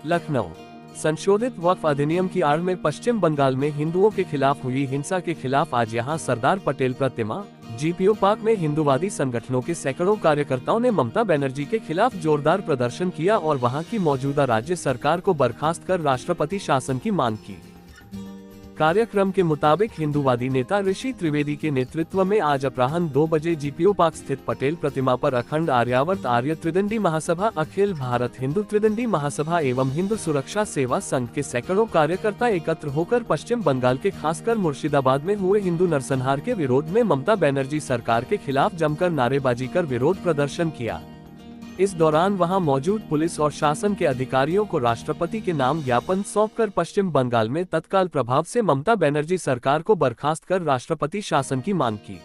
लखनऊ। संशोधित वक्फ अधिनियम की आड़ में पश्चिम बंगाल में हिंदुओं के खिलाफ हुई हिंसा के खिलाफ आज यहां सरदार पटेल प्रतिमा जीपीओ पार्क में हिंदुवादी संगठनों के सैकड़ों कार्यकर्ताओं ने ममता बनर्जी के खिलाफ जोरदार प्रदर्शन किया और वहां की मौजूदा राज्य सरकार को बर्खास्त कर राष्ट्रपति शासन की मांग की। कार्यक्रम के मुताबिक हिंदुवादी नेता ऋषि त्रिवेदी के नेतृत्व में आज अपराह्न 2 बजे जीपीओ पार्क स्थित पटेल प्रतिमा पर अखंड आर्यावर्त आर्य त्रिदंडी महासभा, अखिल भारत हिंदू त्रिदंडी महासभा एवं हिंदू सुरक्षा सेवा संघ के सैकड़ों कार्यकर्ता एकत्र होकर पश्चिम बंगाल के खासकर मुर्शिदाबाद में हुए हिंदू नरसंहार के विरोध में ममता बनर्जी सरकार के खिलाफ जमकर नारेबाजी कर विरोध प्रदर्शन किया। इस दौरान वहां मौजूद पुलिस और शासन के अधिकारियों को राष्ट्रपति के नाम ज्ञापन सौंपकर पश्चिम बंगाल में तत्काल प्रभाव से ममता बनर्जी सरकार को बर्खास्त कर राष्ट्रपति शासन की मांग की।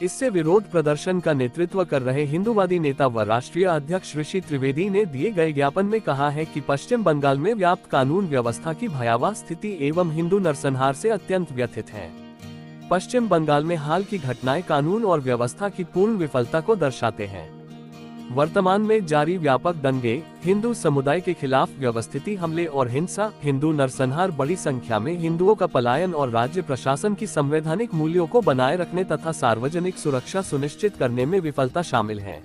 इससे विरोध प्रदर्शन का नेतृत्व कर रहे हिंदुवादी नेता व राष्ट्रीय अध्यक्ष ऋषि त्रिवेदी ने दिए गए ज्ञापन में कहा है कि पश्चिम बंगाल में व्याप्त कानून व्यवस्था की भयावह स्थिति एवं हिंदू नरसंहार से अत्यंत व्यथित है। पश्चिम बंगाल में हाल की घटनाएं कानून और व्यवस्था की पूर्ण विफलता को दर्शाते हैं। वर्तमान में जारी व्यापक दंगे, हिंदू समुदाय के खिलाफ व्यवस्थित हमले और हिंसा, हिंदू नरसंहार, बड़ी संख्या में हिंदुओं का पलायन और राज्य प्रशासन की संवैधानिक मूल्यों को बनाए रखने तथा सार्वजनिक सुरक्षा सुनिश्चित करने में विफलता शामिल है।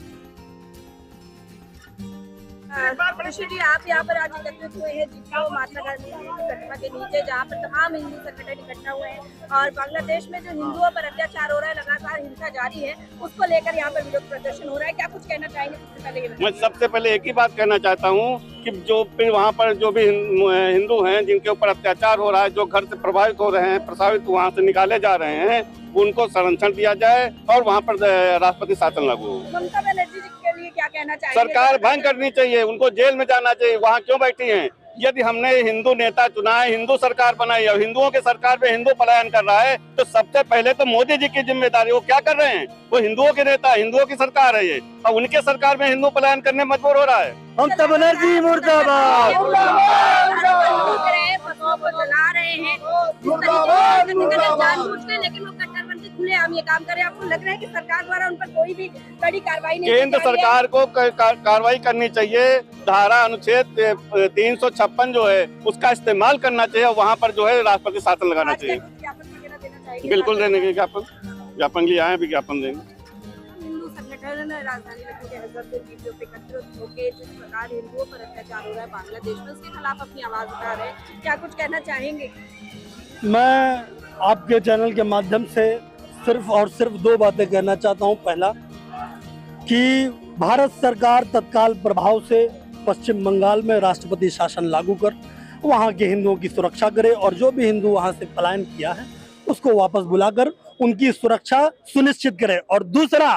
ऋषि जी, आप यहाँ पर आज एकत्रित हुए हैं जीपीओ महात्मा गांधी प्रतिमा के नीचे, जहाँ पर तमाम हिंदू संगठन इकट्ठा हुए हैं और बांग्लादेश में जो हिंदुओं पर अत्याचार हो रहा है, लगातार हिंसा जारी है, उसको लेकर यहाँ पर विरोध प्रदर्शन हो रहा है। क्या कुछ कहना चाहेंगे? मैं सबसे पहले एक ही बात कहना चाहता हूँ कि जो फिर वहाँ पर जो भी हिंदू हैं जिनके ऊपर अत्याचार हो रहा है, जो घर से प्रभावित हो रहे हैं, प्रभावित वहाँ से निकाले जा रहे हैं, उनको संरक्षण दिया जाए और वहाँ पर राष्ट्रपति शासन लागू हो। ममता बनर्जी के लिए क्या कहना चाहिए? सरकार भंग करनी चाहिए, उनको जेल में जाना चाहिए। वहाँ क्यों बैठी हैं? यदि हमने हिंदू नेता चुना है, हिंदू सरकार बनाई है और हिंदुओं के सरकार में हिंदू पलायन कर रहा है, तो सबसे पहले तो मोदी जी की जिम्मेदारी। वो क्या कर रहे हैं? वो हिंदुओं के नेता, हिंदुओं की सरकार है ये, और उनके सरकार में हिंदू पलायन करने मजबूर हो रहा है। ममता बनर्जी मुर्दाबाद। जला रहे हैं जानबूझकर, लेकिन वो कट्टरपंथी खुलेआम ये काम कर रहे हैं। आपको लग रहा है कि सरकार द्वारा उन पर कोई भी कड़ी कार्रवाई नहीं? केंद्र सरकार को कार्रवाई करनी चाहिए। धारा अनुच्छेद 356 जो है उसका इस्तेमाल करना चाहिए। वहाँ पर जो है राष्ट्रपति शासन लगाना चाहिए। बिल्कुल देने के ज्ञापन लिए आए, विज्ञापन देंगे। राजधानी लखनऊ के हजरतपुर जीपीओ पे एकत्रित होकर जिस प्रकार हिंदुओं पर अत्याचार हो रहा है बांग्लादेश में, उसके खिलाफ अपनी आवाज उठा रहे हैं। क्या कुछ कहना चाहेंगे? मैं आपके चैनल के माध्यम से सिर्फ और सिर्फ 2 बातें कहना चाहता हूं। पहला कि भारत सरकार तत्काल प्रभाव से पश्चिम बंगाल में राष्ट्रपति शासन लागू कर वहां के हिंदुओं की सुरक्षा करे और जो भी हिंदू वहां से पलायन किया है उसको वापस बुलाकर उनकी सुरक्षा सुनिश्चित करे। और दूसरा,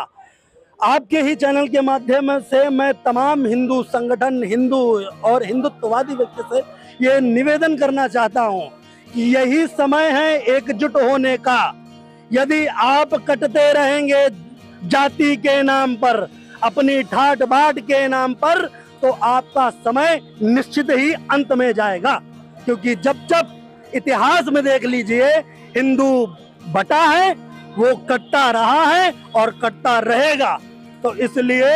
आपके ही चैनल के माध्यम से मैं तमाम हिंदू संगठन, हिंदू और हिंदुत्ववादी व्यक्ति से ये निवेदन करना चाहता हूं कि यही समय है एकजुट होने का। यदि आप कटते रहेंगे जाति के नाम पर, अपनी ठाट बाट के नाम पर, तो आपका समय निश्चित ही अंत में जाएगा। क्योंकि जब जब इतिहास में देख लीजिए हिंदू बटा है, वो कटता रहा है और कटता रहेगा। तो इसलिए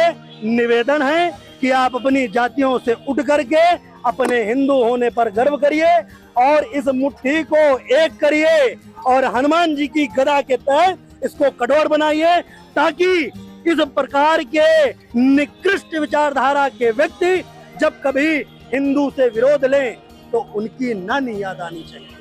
निवेदन है कि आप अपनी जातियों से उठ करके अपने हिंदू होने पर गर्व करिए और इस मुट्ठी को एक करिए और हनुमान जी की गदा के तहत इसको कठोर बनाइए, ताकि इस प्रकार के निकृष्ट विचारधारा के व्यक्ति जब कभी हिंदू से विरोध लें तो उनकी नानी याद आनी चाहिए।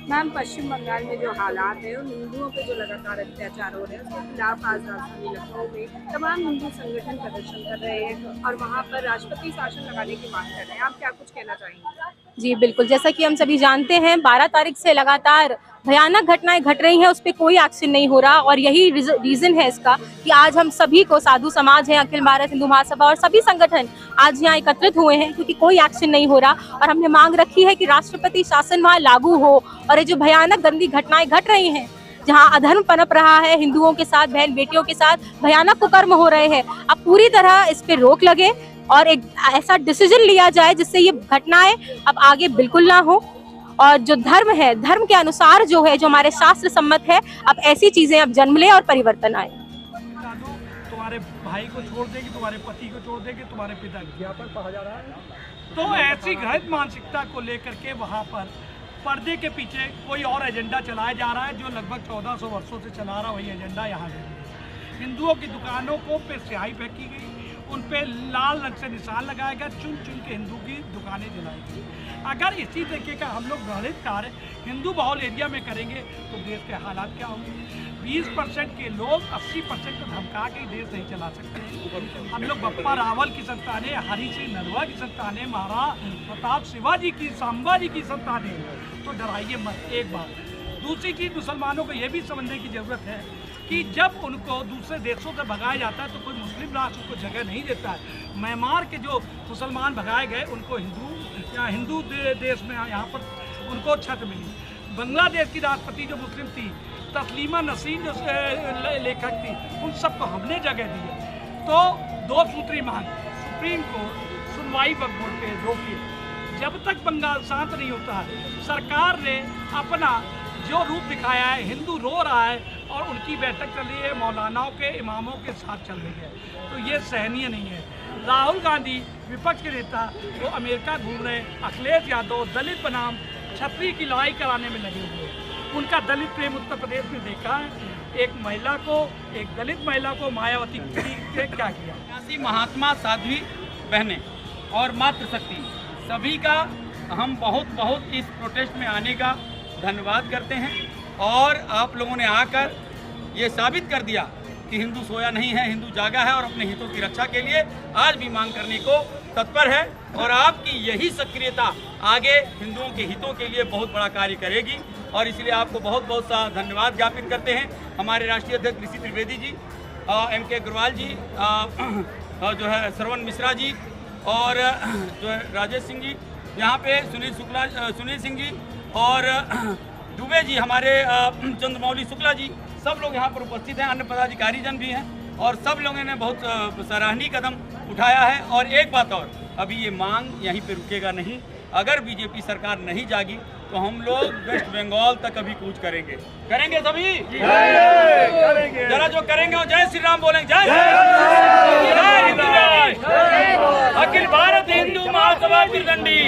मैम, पश्चिम बंगाल में जो हालात है, उन हिंदुओं पे जो लगातार अत्याचार हो रहे हैं, उसके खिलाफ आज राजधानी लखनऊ में तमाम हिंदू संगठन प्रदर्शन कर रहे हैं और वहाँ पर राष्ट्रपति शासन लगाने की मांग कर रहे हैं। आप क्या कुछ कहना चाहेंगे? जी बिल्कुल, जैसा कि हम सभी जानते हैं 12 तारीख से लगातार भयानक घटनाएं घट रही हैं, उस पर कोई एक्शन नहीं हो रहा और यही रीजन है इसका कि आज हम सभी को, साधु समाज है, अखिल भारत हिंदू महासभा और सभी संगठन आज यहाँ एकत्रित हुए हैं क्योंकि कोई एक्शन नहीं हो रहा और हमने मांग रखी है कि राष्ट्रपति शासन वहाँ लागू हो। और ये जो भयानक गंदी घटनाएं घट रही हैं, जहाँ अधर्म पनप रहा है, हिंदुओं के साथ, बहन बेटियों के साथ भयानक कुकर्म हो रहे हैं, अब पूरी तरह इस पे रोक लगे और एक ऐसा डिसीजन लिया जाए जिससे ये घटनाएं अब आगे बिल्कुल ना हो। और जो धर्म है, धर्म के अनुसार जो है, जो हमारे शास्त्र सम्मत है, अब ऐसी चीजें अब जन्म ले और परिवर्तन आए। तुम्हारे भाई को छोड़ देगी, तुम्हारे पति को छोड़ देगी, तुम्हारे पिता को। यहाँ पर कहा जा रहा है तो ऐसी गलत मानसिकता को लेकर के वहाँ पर पर्दे के पीछे कोई और एजेंडा चलाया जा रहा है, जो लगभग 1400 वर्षों से चला रहा वही एजेंडा यहाँ है। हिंदुओं की दुकानों को पे स्याही फेंकी गई, उन पे लाल रंग से निशान लगाया गया, चुन चुन के हिंदू की दुकानें जलाई गई। अगर इसी तरीके का हम लोग गणित कार्य हिंदू बहुल एरिया में करेंगे तो देश के हालात क्या होंगे। 20% के लोग 80% को धमका के देश नहीं चला सकते हैं। हम लोग बप्पा रावल की संतानें, हरि सिंह नरवा की संतानें, महाराज प्रताप शिवाजी की, संभाजी की संतानें, तो डराइए मत। एक बात। दूसरी चीज़, मुसलमानों को ये भी समझने की ज़रूरत है कि जब उनको दूसरे देशों से भगाया जाता है तो कोई मुस्लिम राष्ट्र उनको जगह नहीं देता है। म्यांमार के जो मुसलमान भगाए गए उनको हिंदू देश में यहाँ पर उनको छत मिली। बांग्लादेश की राष्ट्रपति जो मुस्लिम थी, तस्लीमा नसीम जो लेखक थी, उन सबको हमने जगह दी है। तो 2 सूत्री मांग सुप्रीम कोर्ट सुनवाई वक्फ बोर्ड पे रोकी। जब तक बंगाल शांत नहीं होता है, सरकार ने अपना जो रूप दिखाया है, हिंदू रो रहा है और उनकी बैठक चल रही है, मौलानाओं के इमामों के साथ चल रही है, तो ये सहनीय नहीं है। राहुल गांधी विपक्ष के नेता वो अमेरिका घूम रहे, अखिलेश यादव दलित बनाम छतरी की लड़ाई कराने में लगे हुए। उनका दलित प्रेम उत्तर प्रदेश में देखा है। एक महिला को, एक दलित महिला को मायावती ने क्या किया। महात्मा, साध्वी बहनें और मातृशक्ति सभी का हम बहुत इस प्रोटेस्ट में आने का धन्यवाद करते हैं। और आप लोगों ने आकर ये साबित कर दिया कि हिंदू सोया नहीं है, हिंदू जागा है और अपने हितों की रक्षा के लिए आज भी मांग करने को तत्पर है। और आपकी यही सक्रियता आगे हिंदुओं के हितों के लिए बहुत बड़ा कार्य करेगी और इसलिए आपको बहुत सा धन्यवाद ज्ञापित करते हैं। हमारे राष्ट्रीय अध्यक्ष ऋषि त्रिवेदी जी, MK अग्रवाल जी, जो है श्रवण मिश्रा जी और जो है राजेश सिंह जी, यहाँ पे सुनील सिंह जी और दुबे जी, हमारे चंद्रमौली शुक्ला जी, सब लोग यहाँ पर उपस्थित हैं। अन्य पदाधिकारी जन भी हैं और सब लोगों ने बहुत सराहनीय कदम उठाया है। और एक बात और, अभी ये मांग यहीं पे रुकेगा नहीं। अगर बीजेपी सरकार नहीं जागी तो हम लोग वेस्ट बंगाल तक अभी कूच करेंगे सभी जरा जो करेंगे वो जय श्री राम बोलेंगे। जय अखिल भारत हिंदू महासभा की दंडी।